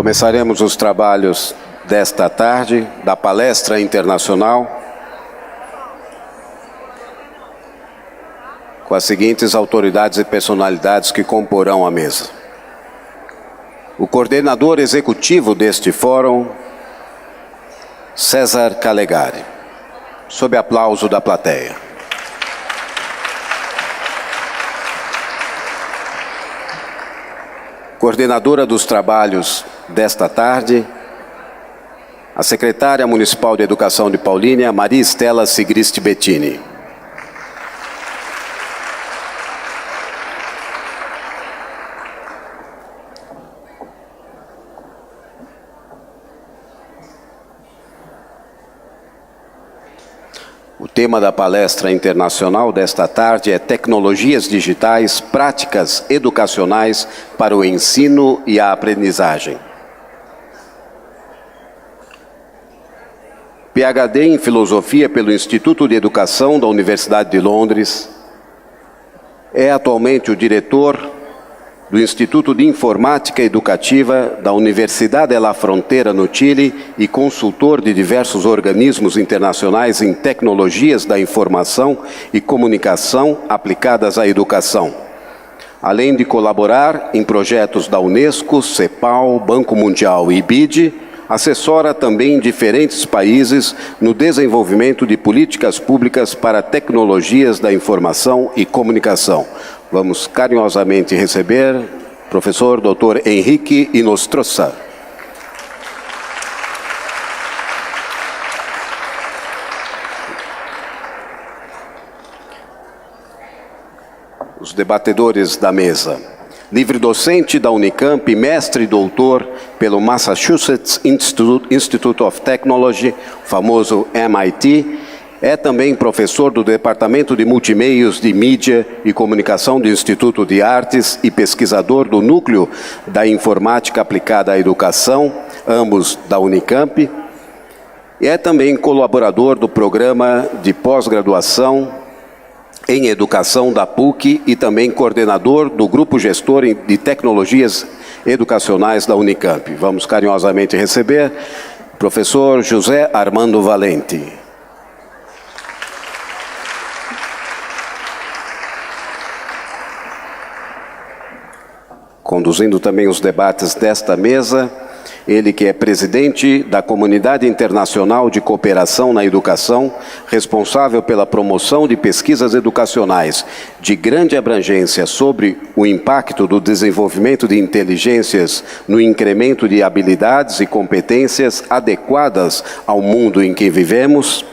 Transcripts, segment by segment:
Começaremos os trabalhos desta tarde da palestra internacional com as seguintes autoridades e personalidades que comporão a mesa. O coordenador executivo deste fórum, César Calegari, sob aplauso da plateia. Coordenadora dos trabalhos desta tarde, a secretária municipal de Educação de Paulínia, Maria Estela Sigrist Bettini. O tema da palestra internacional desta tarde é Tecnologias Digitais, Práticas Educacionais para o Ensino e a Aprendizagem. PhD em Filosofia pelo Instituto de Educação da Universidade de Londres. É atualmente o diretor do Instituto de Informática Educativa da Universidade de La Frontera, no Chile, e consultor de diversos organismos internacionais em tecnologias da informação e comunicação aplicadas à educação, além de colaborar em projetos da Unesco, CEPAL, Banco Mundial e BID, assessora também diferentes países no desenvolvimento de políticas públicas para tecnologias da informação e comunicação. Vamos carinhosamente receber professor Dr. Henrique Inostroza. Os debatedores da mesa. Livre docente da Unicamp, mestre e doutor pelo Massachusetts Institute of Technology, famoso MIT, é também professor do Departamento de Multimeios de Mídia e Comunicação do Instituto de Artes e pesquisador do Núcleo da Informática Aplicada à Educação, ambos da Unicamp. E é também colaborador do Programa de Pós-Graduação em Educação da PUC e também coordenador do Grupo Gestor de Tecnologias Educacionais da Unicamp. Vamos carinhosamente receber o professor José Armando Valente. Conduzindo também os debates desta mesa, ele que é presidente da Comunidade Internacional de Cooperação na Educação, responsável pela promoção de pesquisas educacionais de grande abrangência sobre o impacto do desenvolvimento de inteligências no incremento de habilidades e competências adequadas ao mundo em que vivemos.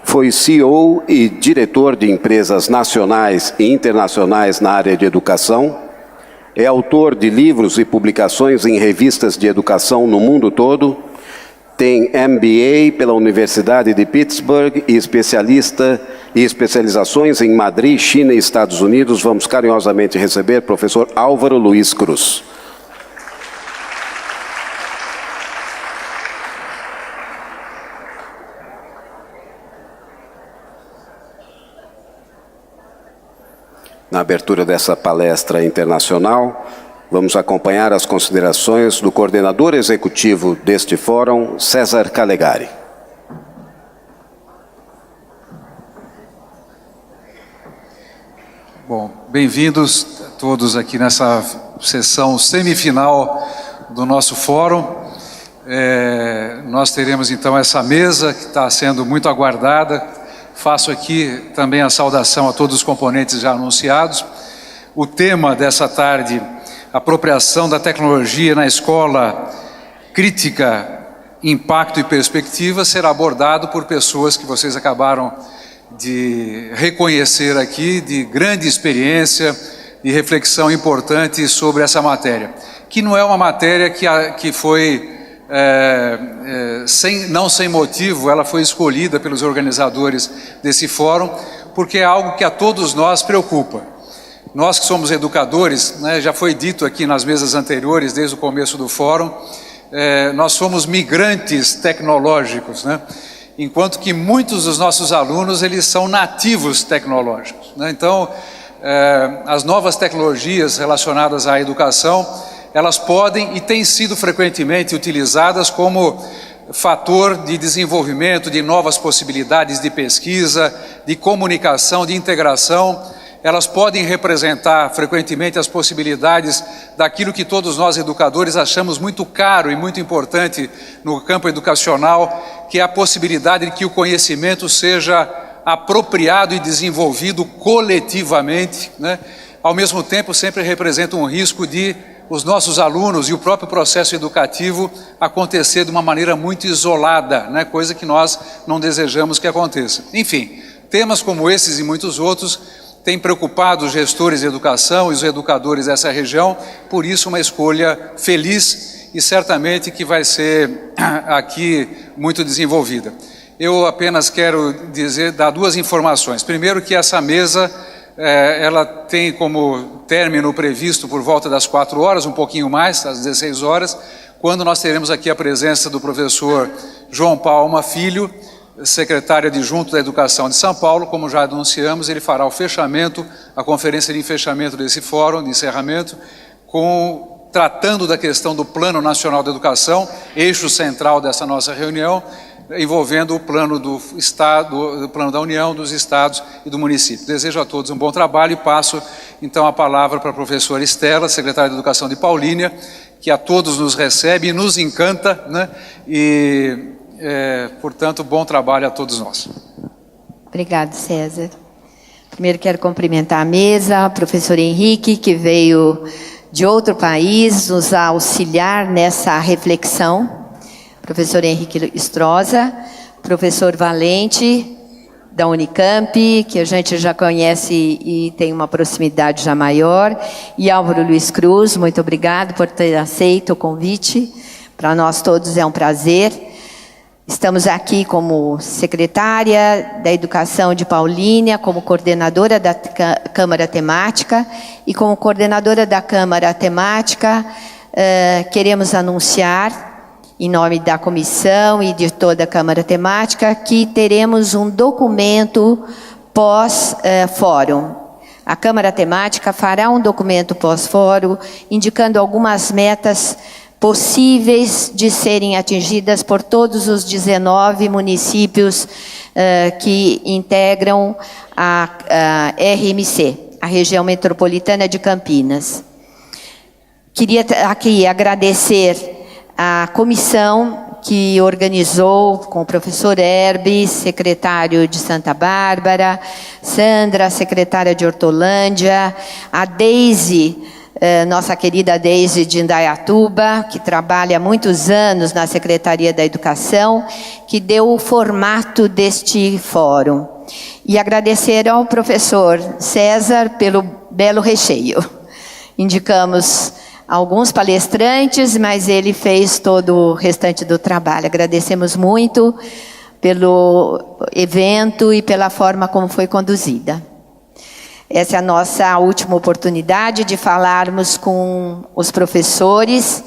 Foi CEO e diretor de empresas nacionais e internacionais na área de educação. É autor de livros e publicações em revistas de educação no mundo todo. Tem MBA pela Universidade de Pittsburgh e especializações em Madrid, China e Estados Unidos. Vamos carinhosamente receber o professor Álvaro Luiz Cruz. Na abertura dessa palestra internacional, vamos acompanhar as considerações do coordenador executivo deste fórum, César Calegari. Bom, bem-vindos todos aqui nessa sessão semifinal do nosso fórum. Nós teremos então essa mesa que está sendo muito aguardada. Faço aqui também a saudação a todos os componentes já anunciados. O tema dessa tarde, apropriação da tecnologia na escola, crítica, impacto e perspectiva, será abordado por pessoas que vocês acabaram de reconhecer aqui, de grande experiência e reflexão importante sobre essa matéria, que não é uma matéria que foi... não sem motivo, ela foi escolhida pelos organizadores desse fórum, porque é algo que a todos nós preocupa. Nós que somos educadores, né, já foi dito aqui nas mesas anteriores, desde o começo do fórum, nós somos migrantes tecnológicos, né? Enquanto que muitos dos nossos alunos, eles são nativos tecnológicos, né? Então, as novas tecnologias relacionadas à educação, elas podem e têm sido frequentemente utilizadas como fator de desenvolvimento de novas possibilidades de pesquisa, de comunicação, de integração. Elas podem representar frequentemente as possibilidades daquilo que todos nós educadores achamos muito caro e muito importante no campo educacional, que é a possibilidade de que o conhecimento seja apropriado e desenvolvido coletivamente, né? Ao mesmo tempo sempre representa um risco de os nossos alunos e o próprio processo educativo acontecer de uma maneira muito isolada, né? Coisa que nós não desejamos que aconteça. Enfim, temas como esses e muitos outros têm preocupado os gestores de educação e os educadores dessa região, por isso uma escolha feliz e certamente que vai ser aqui muito desenvolvida. Eu apenas quero dar duas informações. Primeiro, que essa mesa ela tem como término previsto por volta das 4 horas, um pouquinho mais, às 16 horas, quando nós teremos aqui a presença do professor João Palma Filho, secretário adjunto da Educação de São Paulo. Como já anunciamos, ele fará o fechamento, a conferência de fechamento desse fórum, de encerramento, tratando da questão do Plano Nacional da Educação, eixo central dessa nossa reunião, envolvendo o plano do Estado, o plano da União, dos Estados e do município. Desejo a todos um bom trabalho e passo então a palavra para a professora Estela, secretária de Educação de Paulínia, que a todos nos recebe e nos encanta, né? Portanto, bom trabalho a todos nós. Obrigado, César. Primeiro quero cumprimentar a mesa, o professor Henrique, que veio de outro país nos auxiliar nessa reflexão. Professor Henrique Estroza, professor Valente, da Unicamp, que a gente já conhece e tem uma proximidade já maior, e Álvaro Luiz Cruz, muito obrigado por ter aceito o convite. Para nós todos é um prazer. Estamos aqui como secretária da Educação de Paulínia, como coordenadora da Câmara Temática, e como coordenadora da Câmara Temática, queremos anunciar, em nome da comissão e de toda a Câmara Temática, que teremos um documento pós-fórum. A Câmara Temática fará um documento pós-fórum, indicando algumas metas possíveis de serem atingidas por todos os 19 municípios que integram a RMC, a Região Metropolitana de Campinas. Queria aqui agradecer a comissão que organizou, com o professor Herbes, secretário de Santa Bárbara, Sandra, secretária de Hortolândia, a Deise, nossa querida Deise de Indaiatuba, que trabalha há muitos anos na Secretaria da Educação, que deu o formato deste fórum. E agradecer ao professor César pelo belo recheio. Indicamos alguns palestrantes, mas ele fez todo o restante do trabalho. Agradecemos muito pelo evento e pela forma como foi conduzida. Essa é a nossa última oportunidade de falarmos com os professores.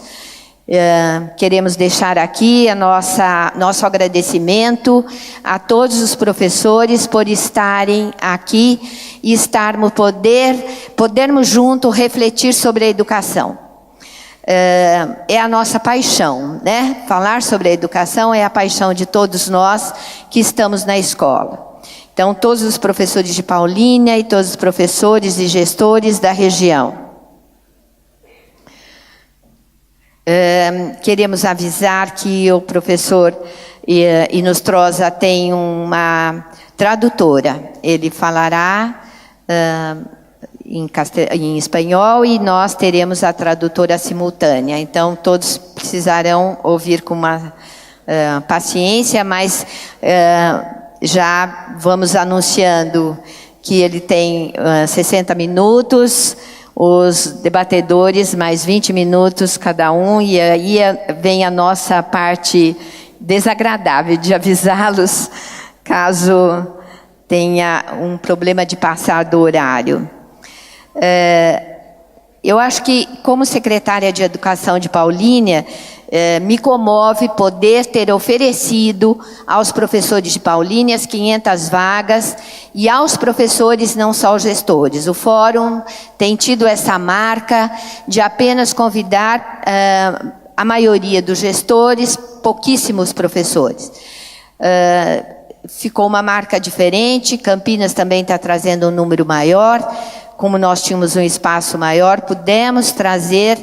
Queremos deixar aqui nosso agradecimento a todos os professores por estarem aqui e podermos juntos refletir sobre a educação. É a nossa paixão, né? Falar sobre a educação é a paixão de todos nós que estamos na escola. Então, todos os professores de Paulínia e todos os professores e gestores da região. Queremos avisar que o professor Inostroza tem uma tradutora. Ele falará em espanhol e nós teremos a tradutora simultânea. Então, todos precisarão ouvir com uma paciência, mas já vamos anunciando que ele tem 60 minutos, os debatedores mais 20 minutos cada um, e aí vem a nossa parte desagradável de avisá-los caso tenha um problema de passar do horário. Eu acho que, como secretária de Educação de Paulínia, Me comove poder ter oferecido aos professores de Paulínia as 500 vagas e aos professores, não só os gestores. O fórum tem tido essa marca de apenas convidar a maioria dos gestores, pouquíssimos professores. Ficou uma marca diferente. Campinas também está trazendo um número maior. Como nós tínhamos um espaço maior, pudemos trazer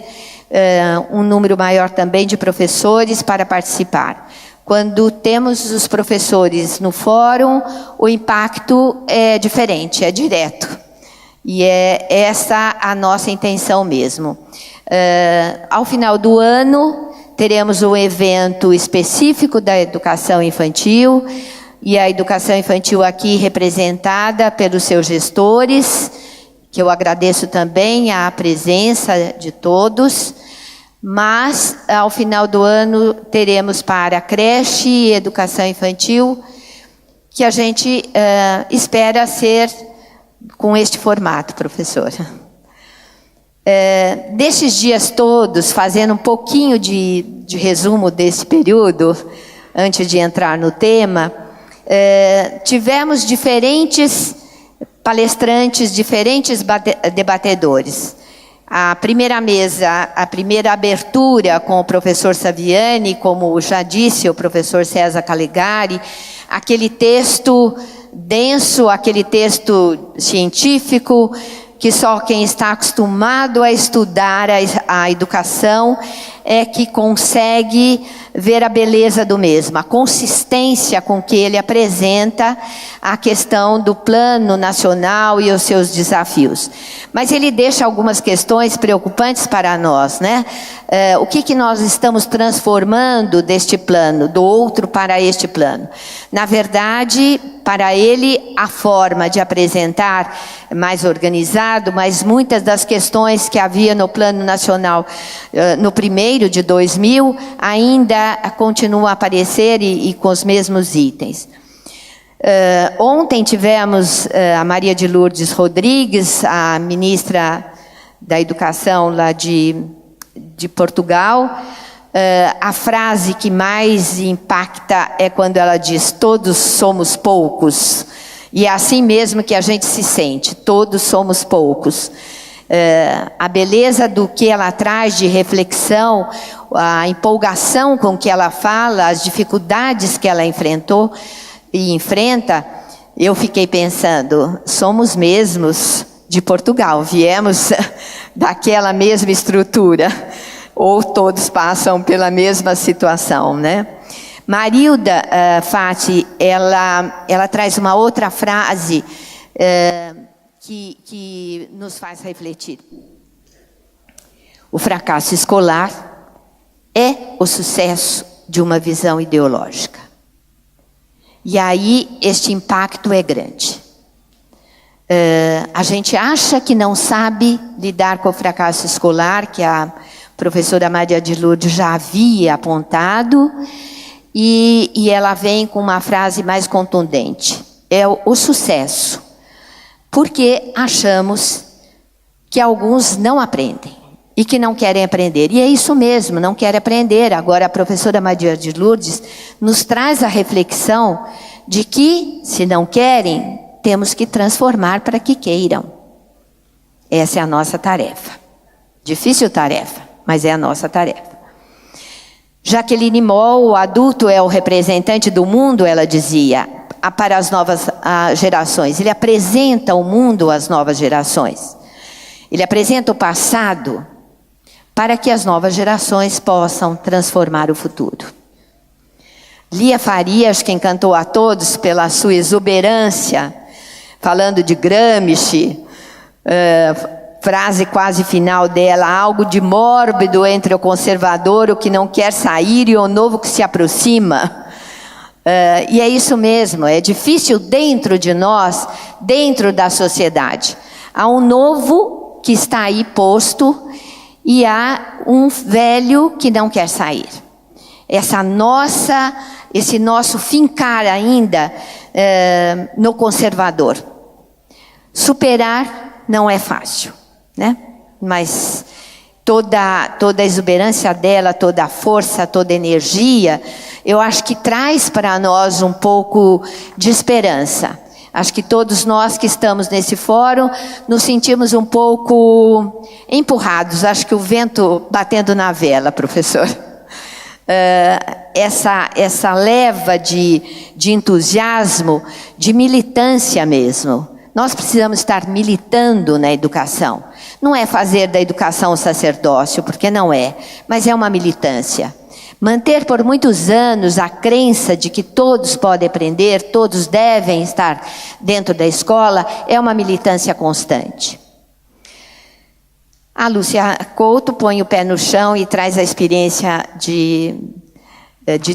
um número maior também de professores para participar. Quando temos os professores no fórum, o impacto é diferente, é direto. E é essa a nossa intenção mesmo. Ao final do ano, teremos um evento específico da educação infantil, e a educação infantil aqui representada pelos seus gestores, que eu agradeço também a presença de todos. Mas, ao final do ano, teremos para a creche e educação infantil, que a gente espera ser com este formato, professora. Destes dias todos, fazendo um pouquinho de resumo desse período, antes de entrar no tema, tivemos diferentes palestrantes, diferentes debatedores. A primeira mesa, a primeira abertura com o professor Saviani, como já disse o professor César Calegari, aquele texto denso, aquele texto científico, que só quem está acostumado a estudar a educação é que consegue ver a beleza do mesmo, a consistência com que ele apresenta a questão do plano nacional e os seus desafios. Mas ele deixa algumas questões preocupantes para nós, né? O que nós estamos transformando deste plano, do outro para este plano? Na verdade, para ele, a forma de apresentar mais organizado, mas muitas das questões que havia no plano nacional, no primeiro de 2000, ainda continuam a aparecer e com os mesmos itens. Ontem tivemos a Maria de Lourdes Rodrigues, a ministra da Educação lá de Portugal. A frase que mais impacta é quando ela diz: todos somos poucos. E é assim mesmo que a gente se sente, todos somos poucos. A beleza do que ela traz de reflexão, a empolgação com que ela fala, as dificuldades que ela enfrentou e enfrenta, eu fiquei pensando, somos mesmos de Portugal, viemos daquela mesma estrutura, ou todos passam pela mesma situação, né? Marilda Fati, ela traz uma outra frase que nos faz refletir. O fracasso escolar é o sucesso de uma visão ideológica. E aí este impacto é grande. A gente acha que não sabe lidar com o fracasso escolar, que a professora Maria de Lourdes já havia apontado, e ela vem com uma frase mais contundente. É o sucesso. Porque achamos que alguns não aprendem e que não querem aprender. E é isso mesmo, não querem aprender. Agora a professora Maria de Lourdes nos traz a reflexão de que, se não querem, temos que transformar para que queiram. Essa é a nossa tarefa. Difícil tarefa, mas é a nossa tarefa. Jaqueline Moll, o adulto é o representante do mundo, ela dizia, para as novas gerações. Ele apresenta o mundo às novas gerações. Ele apresenta o passado para que as novas gerações possam transformar o futuro. Lia Farias, que encantou a todos pela sua exuberância, falando de Gramsci, frase quase final dela, algo de mórbido entre o conservador, o que não quer sair, e o novo que se aproxima. E é isso mesmo, é difícil dentro de nós, dentro da sociedade. Há um novo que está aí posto e há um velho que não quer sair. Esse nosso fincar ainda no conservador. Superar não é fácil, né? Mas toda a exuberância dela, toda a força, toda a energia, eu acho que traz para nós um pouco de esperança. Acho que todos nós que estamos nesse fórum nos sentimos um pouco empurrados. Acho que o vento batendo na vela, professor. Essa leva de entusiasmo, de militância mesmo. Nós precisamos estar militando na educação. Não é fazer da educação um sacerdócio, porque não é, mas é uma militância. Manter por muitos anos a crença de que todos podem aprender, todos devem estar dentro da escola, é uma militância constante. A Lúcia Couto põe o pé no chão e traz a experiência de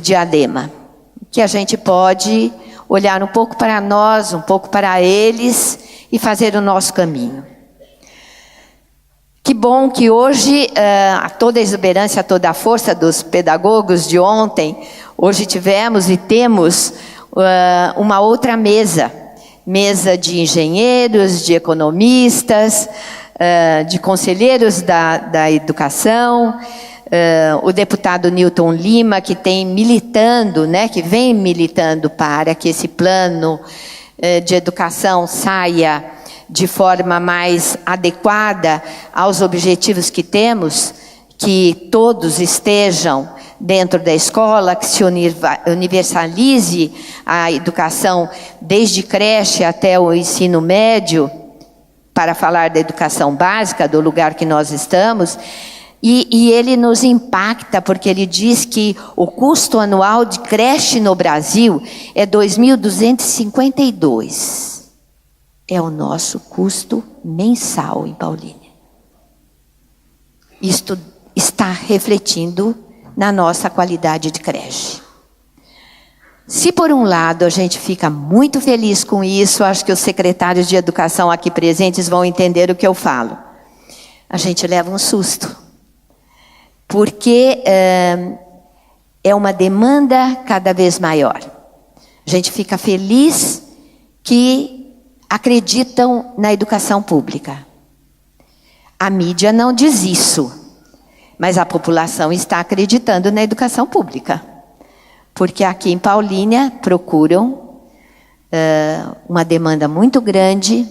Diadema, que a gente pode olhar um pouco para nós, um pouco para eles e fazer o nosso caminho. Que bom que hoje, toda a exuberância, toda a força dos pedagogos de ontem, hoje tivemos e temos uma outra mesa de engenheiros, de economistas, de conselheiros da educação, o deputado Newton Lima, que tem militando, né, que vem militando para que esse plano de educação saia de forma mais adequada aos objetivos que temos, que todos estejam dentro da escola, que se universalize a educação desde creche até o ensino médio, para falar da educação básica, do lugar que nós estamos, e ele nos impacta, porque ele diz que o custo anual de creche no Brasil é 2.252. É o nosso custo mensal em Paulínia. Isto está refletindo na nossa qualidade de creche. Se por um lado a gente fica muito feliz com isso, acho que os secretários de educação aqui presentes vão entender o que eu falo. A gente leva um susto. Porque é uma demanda cada vez maior. A gente fica feliz que acreditam na educação pública. A mídia não diz isso, mas a população está acreditando na educação pública. Porque aqui em Paulínia procuram uma demanda muito grande,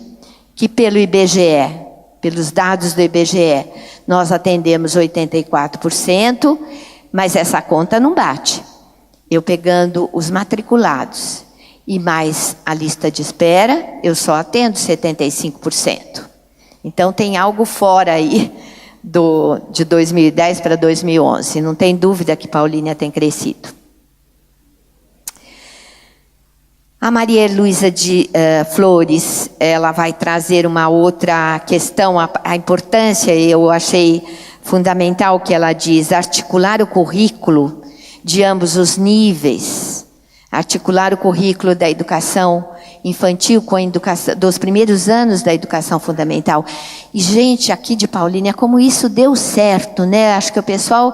que pelo IBGE, pelos dados do IBGE, nós atendemos 84%, mas essa conta não bate. Eu pegando os matriculados e mais a lista de espera, eu só atendo 75%. Então tem algo fora aí de 2010 para 2011. Não tem dúvida que Paulínia tem crescido. A Maria Luísa de Flores, ela vai trazer uma outra questão, a importância, eu achei fundamental que ela diz, articular o currículo de ambos os níveis, articular o currículo da educação infantil com a educação dos primeiros anos da educação fundamental. E, gente, aqui de Paulínia, como isso deu certo, né? Acho que o pessoal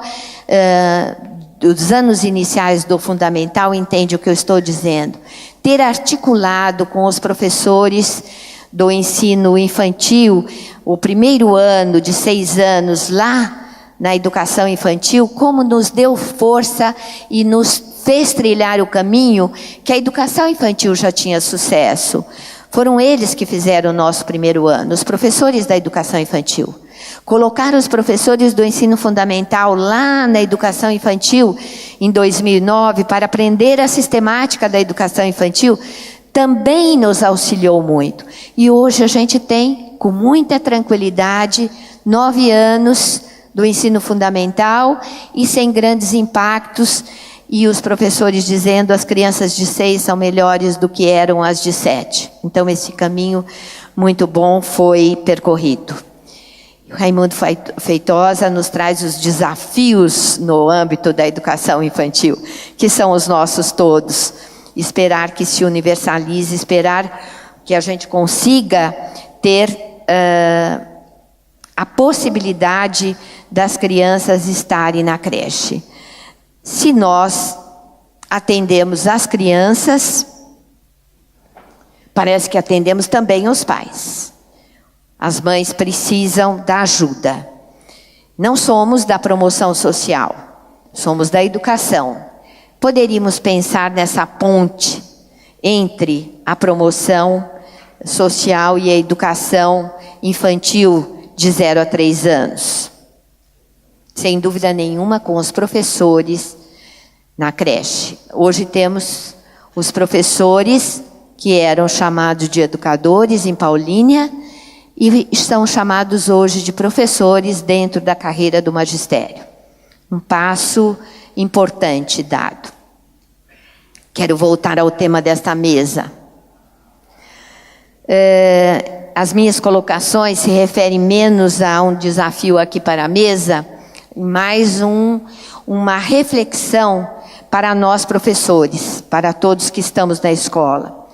dos anos iniciais do fundamental entende o que eu estou dizendo. Ter articulado com os professores do ensino infantil, o primeiro ano de 6 anos lá na educação infantil, como nos deu força e nos fez trilhar o caminho que a educação infantil já tinha sucesso. Foram eles que fizeram o nosso primeiro ano, os professores da educação infantil. Colocaram os professores do ensino fundamental lá na educação infantil em 2009 para aprender a sistemática da educação infantil, também nos auxiliou muito. E hoje a gente tem, com muita tranquilidade, 9 anos do ensino fundamental e sem grandes impactos, e os professores dizendo as crianças de 6 são melhores do que eram as de 7. Então esse caminho muito bom foi percorrido. Raimundo Feitosa nos traz os desafios no âmbito da educação infantil, que são os nossos todos. Esperar que se universalize, esperar que a gente consiga ter a possibilidade das crianças estarem na creche. Se nós atendemos as crianças, parece que atendemos também os pais. As mães precisam da ajuda. Não somos da promoção social, somos da educação. Poderíamos pensar nessa ponte entre a promoção social e a educação infantil de 0 a 3 anos. Sem dúvida nenhuma, com os professores na creche. Hoje temos os professores que eram chamados de educadores em Paulínia e são chamados hoje de professores dentro da carreira do magistério. Um passo importante dado. Quero voltar ao tema desta mesa. As minhas colocações se referem menos a um desafio aqui para a mesa, mais uma reflexão para nós professores, para todos que estamos na escola.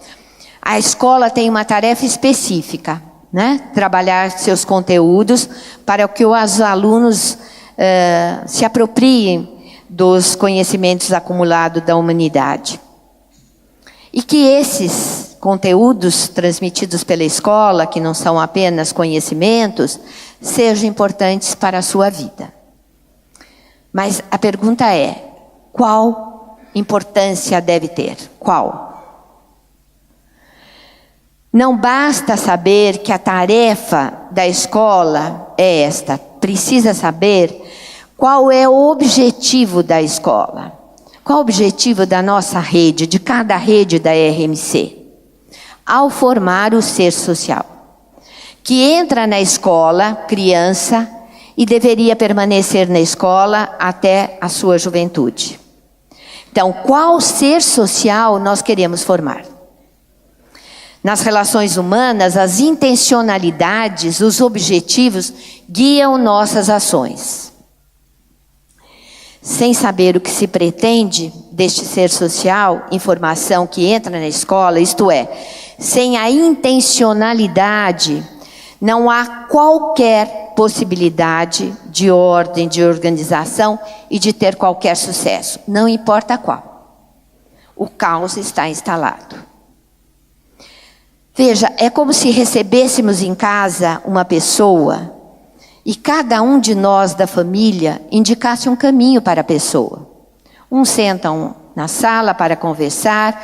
A escola tem uma tarefa específica, né? Trabalhar seus conteúdos para que os alunos se apropriem dos conhecimentos acumulados da humanidade. E que esses conteúdos transmitidos pela escola, que não são apenas conhecimentos, sejam importantes para a sua vida. Mas a pergunta é, qual importância deve ter? Qual? Não basta saber que a tarefa da escola é esta. Precisa saber qual é o objetivo da escola. Qual o objetivo da nossa rede, de cada rede da RMC? Ao formar o ser social, que entra na escola, criança, e deveria permanecer na escola até a sua juventude. Então, qual ser social nós queremos formar? Nas relações humanas, as intencionalidades, os objetivos guiam nossas ações. Sem saber o que se pretende deste ser social, informação que entra na escola, isto é, sem a intencionalidade, não há qualquer possibilidade de ordem, de organização e de ter qualquer sucesso, não importa qual. O caos está instalado. Veja, é como se recebêssemos em casa uma pessoa e cada um de nós da família indicasse um caminho para a pessoa. Uns sentam na sala para conversar,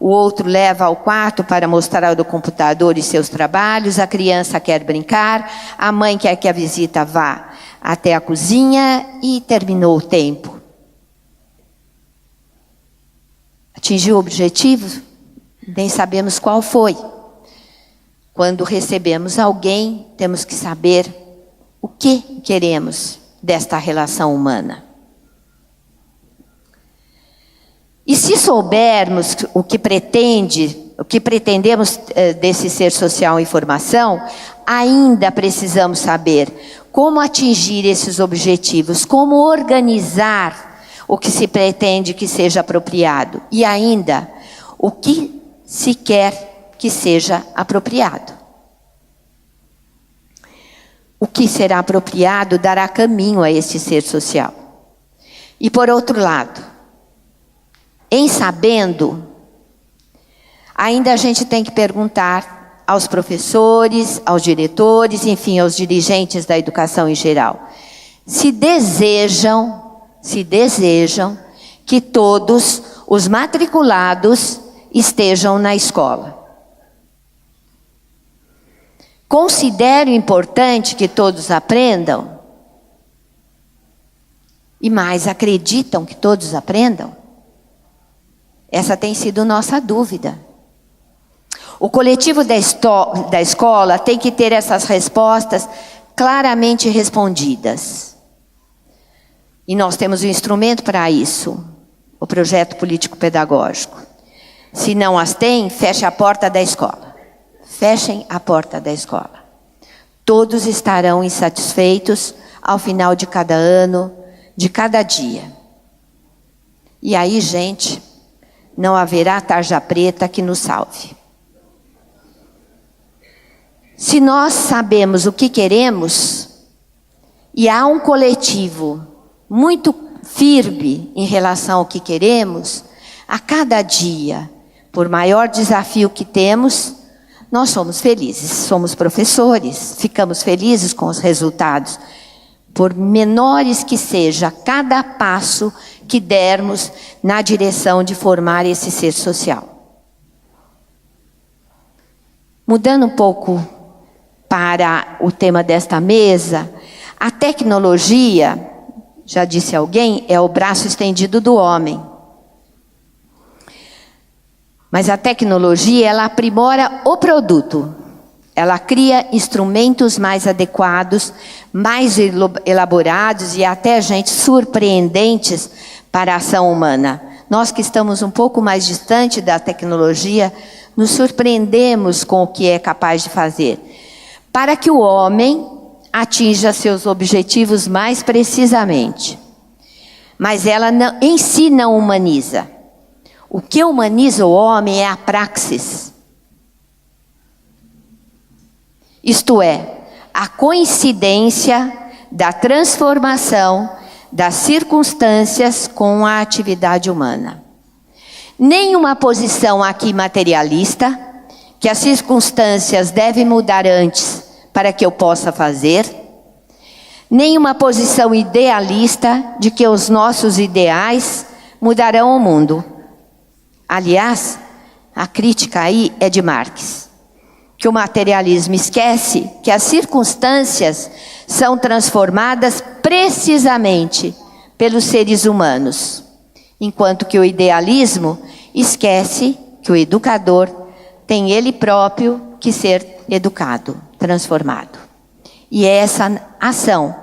o outro leva ao quarto para mostrar o computador e seus trabalhos, a criança quer brincar, a mãe quer que a visita vá até a cozinha e terminou o tempo. Atingiu o objetivo? Nem sabemos qual foi. Quando recebemos alguém, temos que saber o que queremos desta relação humana. E se soubermos o que pretendemos desse ser social em formação, ainda precisamos saber como atingir esses objetivos, como organizar o que se pretende que seja apropriado e ainda o que se quer que seja apropriado. O que será apropriado dará caminho a este ser social. E por outro lado, em sabendo, ainda a gente tem que perguntar aos professores, aos diretores, enfim, aos dirigentes da educação em geral, se desejam que todos os matriculados estejam na escola. Considero importante que todos aprendam? E mais, acreditam que todos aprendam? Essa tem sido nossa dúvida. O coletivo da escola tem que ter essas respostas claramente respondidas. E nós temos um instrumento para isso, o projeto político-pedagógico. Se não as tem, feche a porta da escola. Fechem a porta da escola. Todos estarão insatisfeitos ao final de cada ano, de cada dia. E aí, gente, não haverá tarja preta que nos salve. Se nós sabemos o que queremos, e há um coletivo muito firme em relação ao que queremos, a cada dia, por maior desafio que temos, nós somos felizes, somos professores, ficamos felizes com os resultados. por menores que seja cada passo que dermos na direção de formar esse ser social. Mudando um pouco para o tema desta mesa, a tecnologia, já disse alguém, é o braço estendido do homem. Mas a tecnologia, ela aprimora o produto. Ela cria instrumentos mais adequados, mais elaborados e até, gente, surpreendentes para a ação humana. Nós que estamos um pouco mais distante da tecnologia, nos surpreendemos com o que é capaz de fazer, para que o homem atinja seus objetivos mais precisamente. Mas ela não, em si não humaniza. O que humaniza o homem é a praxis. Isto é, a coincidência da transformação das circunstâncias com a atividade humana. Nenhuma posição aqui materialista, que as circunstâncias devem mudar antes para que eu possa fazer. Nenhuma posição idealista de que os nossos ideais mudarão o mundo. Aliás, a crítica aí é de Marx, que o materialismo esquece que as circunstâncias são transformadas precisamente pelos seres humanos, enquanto que o idealismo esquece que o educador tem ele próprio que ser educado, transformado. E é essa ação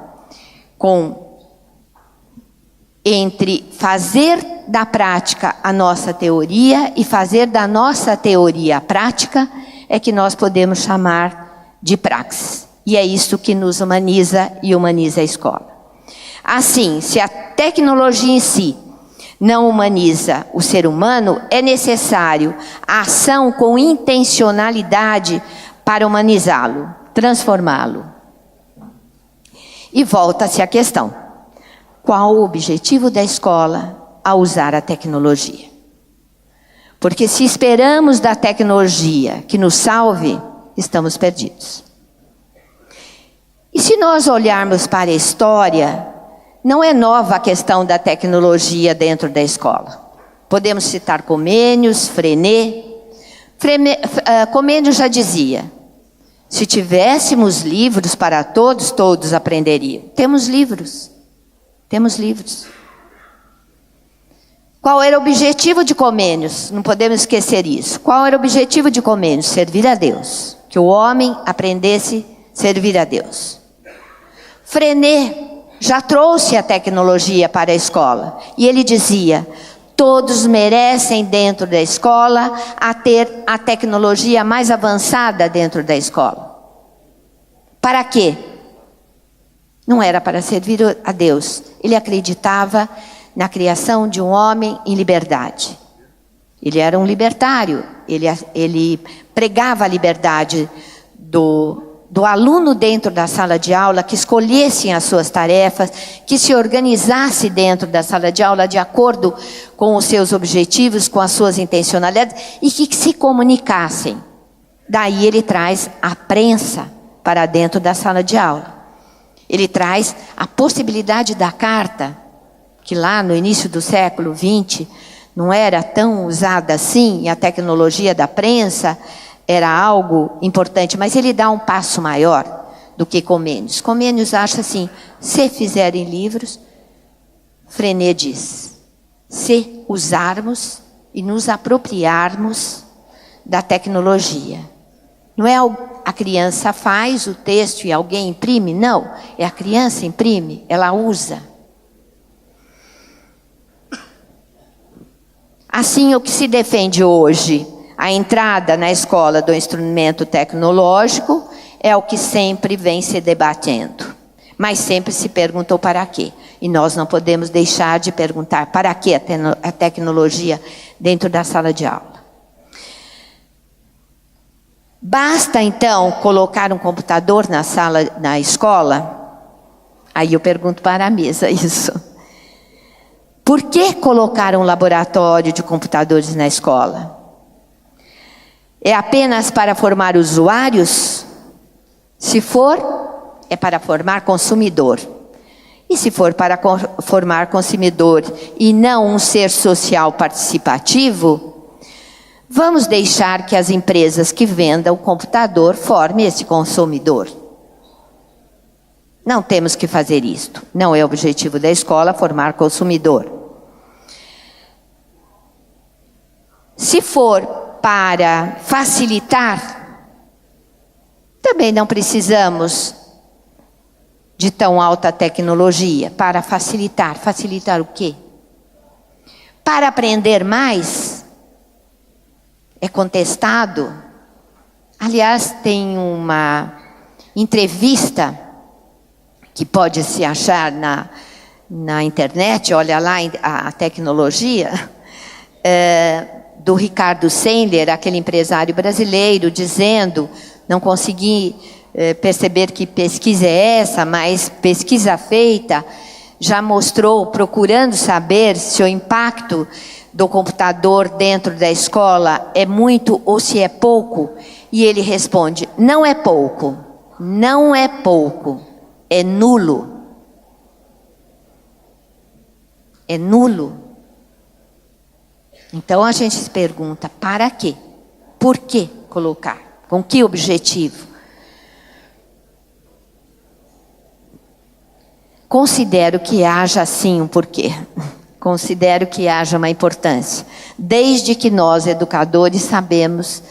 entre fazer da prática a nossa teoria e fazer da nossa teoria a prática é que nós podemos chamar de praxis. E é isso que nos humaniza e humaniza a escola. Assim, se a tecnologia em si não humaniza o ser humano, é necessário a ação com intencionalidade para humanizá-lo, transformá-lo. E volta-se a questão: qual o objetivo da escola ao usar a tecnologia? Porque se esperamos da tecnologia que nos salve, estamos perdidos. E se nós olharmos para a história, não é nova a questão da tecnologia dentro da escola. Podemos citar Comênios, Frenet. Comênios já dizia: se tivéssemos livros para todos, todos aprenderiam. Temos livros. Temos livros. Qual era o objetivo de Comênios? Não podemos esquecer isso. Qual era o objetivo de Comênios? Servir a Deus. Que o homem aprendesse a servir a Deus. Frenet já trouxe a tecnologia para a escola. E ele dizia: todos merecem dentro da escola a ter a tecnologia mais avançada dentro da escola. Para quê? Não era para servir a Deus. Ele acreditava na criação de um homem em liberdade. Ele era um libertário. Ele pregava a liberdade do aluno dentro da sala de aula, que escolhessem as suas tarefas, que se organizasse dentro da sala de aula de acordo com os seus objetivos, com as suas intencionalidades, e que se comunicassem. Daí ele traz a prensa para dentro da sala de aula. Ele traz a possibilidade da carta, que lá no início do século XX não era tão usada assim, e a tecnologia da prensa era algo importante, mas ele dá um passo maior do que Comênios. Comênios acha assim: se fizerem livros, Frenet diz, se usarmos e nos apropriarmos da tecnologia. Não é a criança faz o texto e alguém imprime, não. É a criança imprime, ela usa. Assim, o que se defende hoje, a entrada na escola do instrumento tecnológico, é o que sempre vem se debatendo. Mas sempre se perguntou para quê. E nós não podemos deixar de perguntar para que a tecnologia dentro da sala de aula. Basta então colocar um computador na escola? Aí eu pergunto para a mesa isso. Por que colocar um laboratório de computadores na escola? É apenas para formar usuários? Se for, é para formar consumidor. E se for para formar consumidor e não um ser social participativo, vamos deixar que as empresas que vendam o computador formem esse consumidor. Não temos que fazer isto. Não é o objetivo da escola formar consumidor. Se for para facilitar, também não precisamos de tão alta tecnologia para facilitar. Facilitar o quê? Para aprender mais? É contestado. Aliás, tem uma entrevista que pode se achar na internet, olha lá a tecnologia, do Ricardo Sendler, aquele empresário brasileiro, dizendo, não consegui perceber que pesquisa é essa, mas pesquisa feita já mostrou, procurando saber se o impacto do computador dentro da escola é muito ou se é pouco, e ele responde, não é pouco, não é pouco, é nulo. É nulo. Então a gente se pergunta, para quê? Por que colocar? Com que objetivo? Considero que haja sim um porquê. Considero que haja uma importância. Desde que nós, educadores, sabemos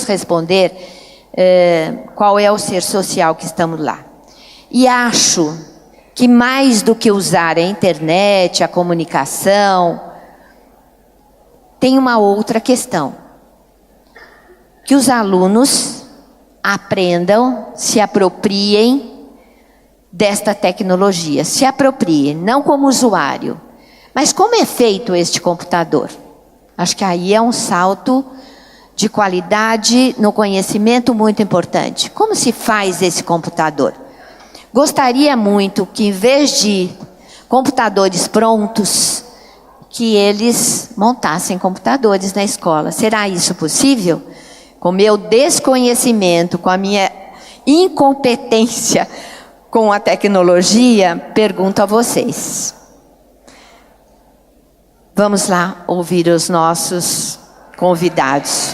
responder qual é o ser social que estamos lá. E acho que mais do que usar a internet, a comunicação, tem uma outra questão. Que os alunos aprendam, se apropriem desta tecnologia, se apropriem, não como usuário, mas como é feito este computador. Acho que aí é um salto de qualidade no conhecimento muito importante. Como se faz esse computador? Gostaria muito que, em vez de computadores prontos, que eles montassem computadores na escola. Será isso possível? Com meu desconhecimento, com a minha incompetência com a tecnologia, pergunto a vocês. Vamos lá ouvir os nossos convidados.